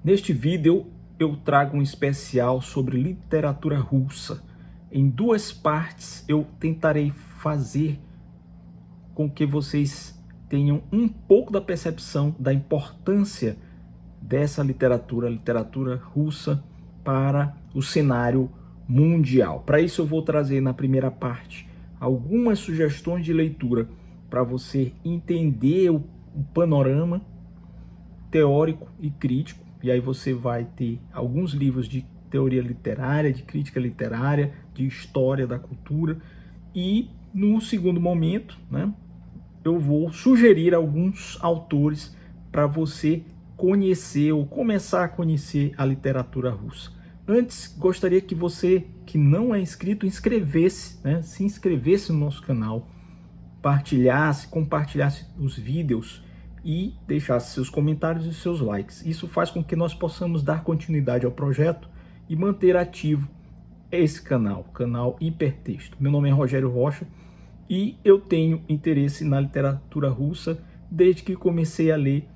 Neste vídeo eu trago um especial sobre literatura russa. Em duas partes eu tentarei fazer com que vocês tenham um pouco da percepção da importância dessa literatura russa para o cenário mundial. Para isso eu vou trazer na primeira parte algumas sugestões de leitura para você entender o panorama teórico e crítico, e aí você vai ter alguns livros de teoria literária, de crítica literária, de história da cultura, e no segundo momento, eu vou sugerir alguns autores para você conhecer ou começar a conhecer a literatura russa. Antes, gostaria que você que não é inscrito, se inscrevesse no nosso canal, compartilhasse os vídeos e deixasse seus comentários e seus likes. Isso faz com que nós possamos dar continuidade ao projeto e manter ativo esse canal, o canal Hipertexto. Meu nome é Rogério Rocha e eu tenho interesse na literatura russa desde que comecei a ler,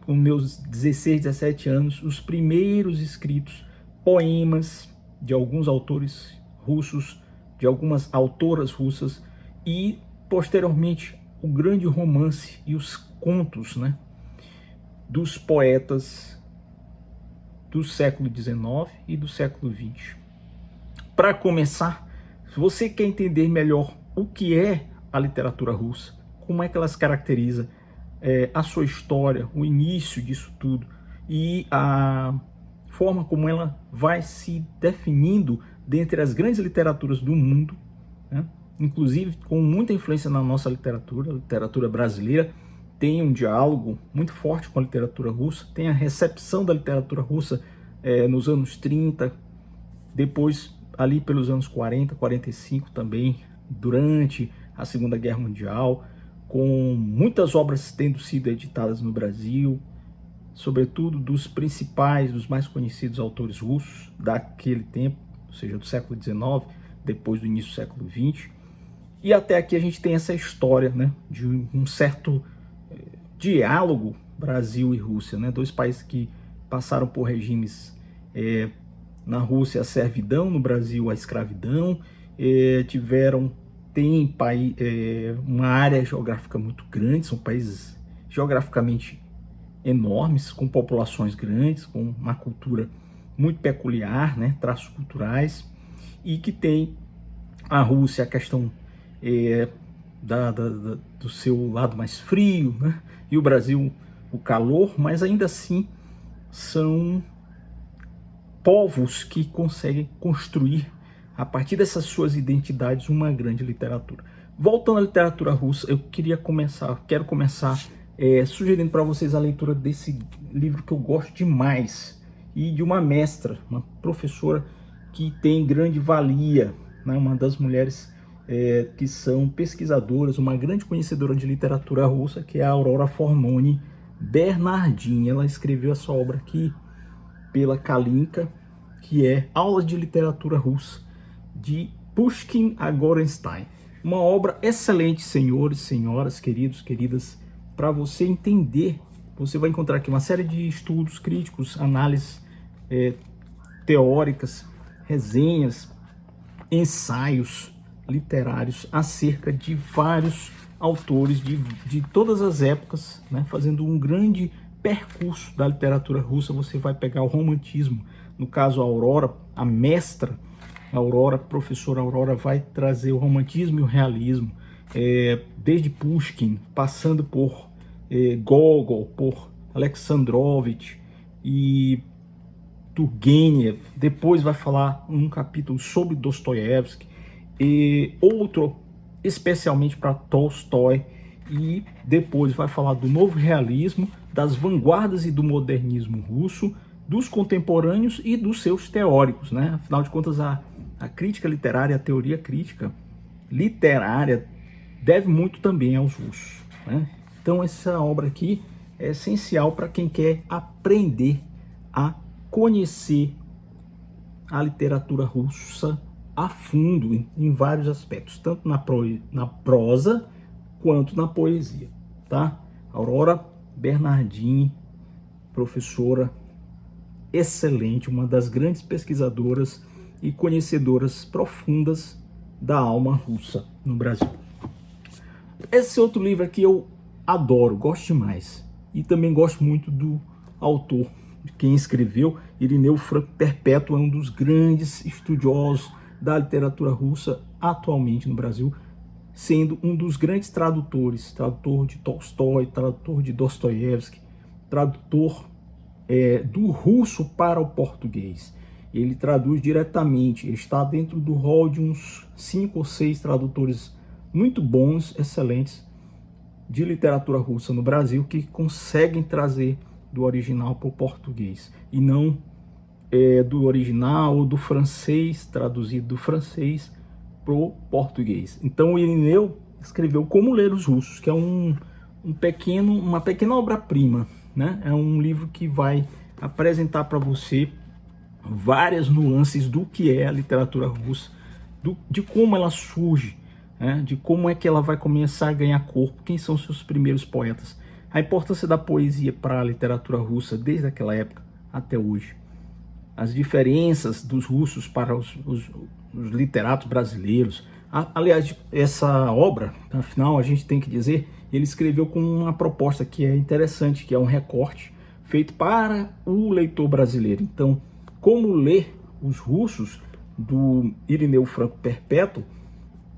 com meus 16, 17 anos, os primeiros escritos, poemas de alguns autores russos, de algumas autoras russas, e posteriormente o grande romance e os contos, dos poetas do século XIX e do século XX. Para começar, se você quer entender melhor o que é a literatura russa, como é que ela se caracteriza, a sua história, o início disso tudo e a forma como ela vai se definindo dentre as grandes literaturas do mundo, inclusive com muita influência na nossa literatura, a literatura brasileira tem um diálogo muito forte com a literatura russa, tem a recepção da literatura russa nos anos 30, depois ali pelos anos 40, 45 também, durante a Segunda Guerra Mundial, com muitas obras tendo sido editadas no Brasil, sobretudo dos principais, dos mais conhecidos autores russos daquele tempo, ou seja, do século XIX, depois do início do século XX. E até aqui a gente tem essa história, de um certo diálogo Brasil e Rússia, dois países que passaram por regimes, na Rússia a servidão, no Brasil a escravidão, tem uma área geográfica muito grande, são países geograficamente enormes, com populações grandes, com uma cultura muito peculiar, traços culturais, e que tem a Rússia a questão do seu lado mais frio, e o Brasil o calor, mas ainda assim são povos que conseguem construir, a partir dessas suas identidades, uma grande literatura. Voltando à literatura russa, eu quero começar sugerindo para vocês a leitura desse livro que eu gosto demais, e de uma mestra, uma professora que tem grande valia, uma das mulheres que são pesquisadoras, uma grande conhecedora de literatura russa, que é a Aurora Fornoni Bernardin. Ela escreveu essa obra aqui pela Kalinka, que é Aulas de Literatura Russa, de Pushkin a Gorenstein. Uma obra excelente, senhores, senhoras, queridos, queridas. Para você entender, você vai encontrar aqui uma série de estudos críticos, análises teóricas, resenhas, ensaios literários acerca de vários autores de todas as épocas, fazendo um grande percurso da literatura russa. Você vai pegar o romantismo, no caso a Aurora, a mestra Aurora, professora Aurora, vai trazer o romantismo e o realismo, desde Pushkin, passando por Gogol, por Alexandrovich e Turgenev. Depois vai falar um capítulo sobre Dostoiévski, e outro especialmente para Tolstói, e depois vai falar do novo realismo, das vanguardas e do modernismo russo, dos contemporâneos e dos seus teóricos, Afinal de contas, a crítica literária, a teoria crítica literária deve muito também aos russos, Então essa obra aqui é essencial para quem quer aprender a conhecer a literatura russa a fundo, em vários aspectos, tanto na prosa quanto na poesia, Aurora Bernardin, professora excelente, uma das grandes pesquisadoras e conhecedoras profundas da alma russa no Brasil. Esse outro livro aqui eu adoro, gosto demais. E também gosto muito do autor, de quem escreveu. Irineu Franco Perpétuo é um dos grandes estudiosos da literatura russa atualmente no Brasil, sendo um dos grandes tradutores, tradutor de Tolstói, tradutor de Dostoiévski, tradutor do russo para o português. Ele traduz diretamente, ele está dentro do rol de uns 5 ou 6 tradutores muito bons, excelentes, de literatura russa no Brasil, que conseguem trazer do original para o português, e não do original ou do francês, traduzido do francês para o português. Então o Irineu escreveu Como Ler os Russos, que é uma pequena obra-prima, né? É um livro que vai apresentar para você várias nuances do que é a literatura russa, de como ela surge, né? De como é que ela vai começar a ganhar corpo, quem são seus primeiros poetas, a importância da poesia para a literatura russa desde aquela época até hoje, as diferenças dos russos para os literatos brasileiros. Aliás, essa obra, afinal, a gente tem que dizer, ele escreveu com uma proposta que é interessante, que é um recorte feito para o leitor brasileiro. Então, Como Ler os Russos, do Irineu Franco Perpétuo,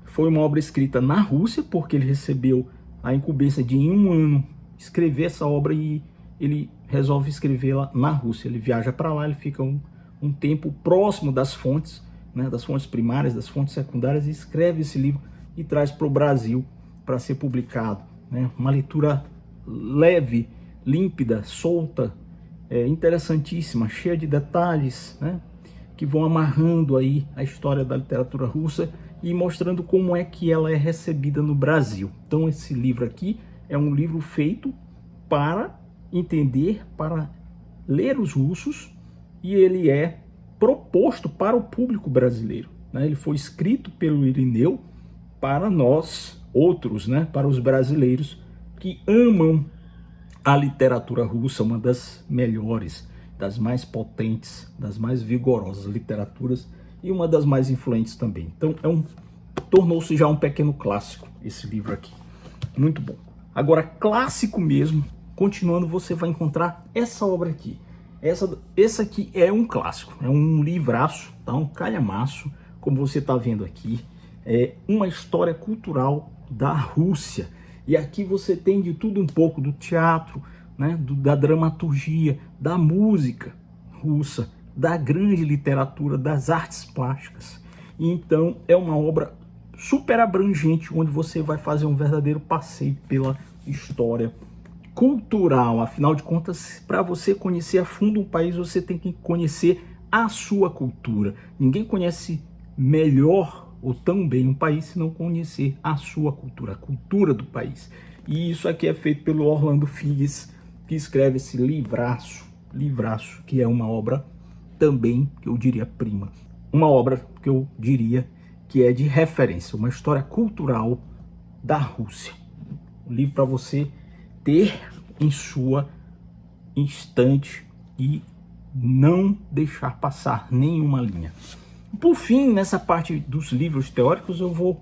foi uma obra escrita na Rússia, porque ele recebeu a incumbência de, em um ano, escrever essa obra, e ele resolve escrevê-la na Rússia. Ele viaja para lá, ele fica um tempo próximo das fontes, né, das fontes primárias, das fontes secundárias, e escreve esse livro e traz para o Brasil para ser publicado, né? Uma leitura leve, límpida, solta, interessantíssima, cheia de detalhes, né, que vão amarrando aí a história da literatura russa e mostrando como é que ela é recebida no Brasil. Então esse livro aqui é um livro feito para entender, para ler os russos, e ele é proposto para o público brasileiro, né? Ele foi escrito pelo Irineu para nós outros, né? Para os brasileiros que amam a literatura russa, uma das melhores, das mais potentes, das mais vigorosas literaturas, e uma das mais influentes também. Então tornou-se já um pequeno clássico esse livro aqui. Muito bom. Agora, clássico mesmo, continuando, você vai encontrar essa obra aqui. Essa aqui é um clássico, é um livraço, tá? Um calhamaço, como você está vendo aqui. É uma história cultural da Rússia. E aqui você tem de tudo um pouco, do teatro, né? Da dramaturgia, da música russa, da grande literatura, das artes plásticas. E então é uma obra super abrangente, onde você vai fazer um verdadeiro passeio pela história cultural. Afinal de contas, para você conhecer a fundo um país, você tem que conhecer a sua cultura. Ninguém conhece melhor ou tão bem um país se não conhecer a sua cultura, a cultura do país. E isso aqui é feito pelo Orlando Figes, que escreve esse livraço, que é uma obra também, que eu diria, prima. Uma obra que eu diria que é de referência, uma história cultural da Rússia. Um livro para você ter em sua estante e não deixar passar nenhuma linha. Por fim, nessa parte dos livros teóricos, eu vou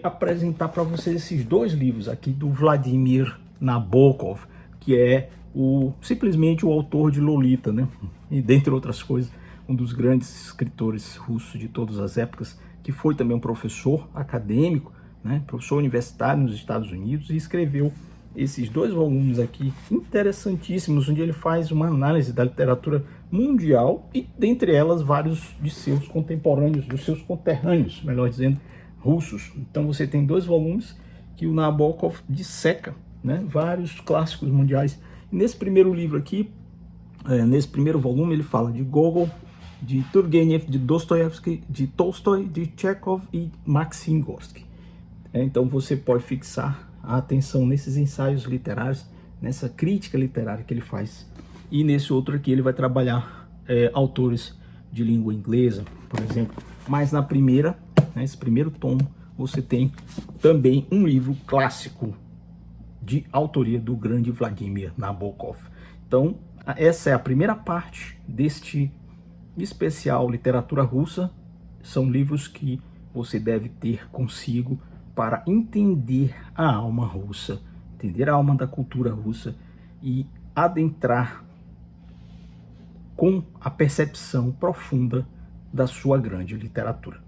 apresentar para vocês esses 2 livros aqui do Vladimir Nabokov, que é simplesmente o autor de Lolita, né? E dentre outras coisas, um dos grandes escritores russos de todas as épocas, que foi também um professor acadêmico, né? Professor universitário nos Estados Unidos, e escreveu esses 2 volumes aqui, interessantíssimos, onde ele faz uma análise da literatura mundial e, dentre elas, vários de seus contemporâneos, dos seus conterrâneos, melhor dizendo, russos. Então você tem 2 volumes que o Nabokov disseca, né, vários clássicos mundiais. E nesse primeiro livro aqui, nesse primeiro volume, ele fala de Gogol, de Turgenev, de Dostoiévski, de Tolstói, de Chekhov e Maxim Gorsky. Então você pode fixar a atenção nesses ensaios literários, nessa crítica literária que ele faz. E nesse outro aqui ele vai trabalhar autores de língua inglesa, por exemplo. Mas na primeira, nesse primeiro tomo, você tem também um livro clássico de autoria do grande Vladimir Nabokov. Então, Essa é a primeira parte deste especial Literatura Russa. São livros que você deve ter consigo para entender a alma russa, entender a alma da cultura russa e adentrar com a percepção profunda da sua grande literatura.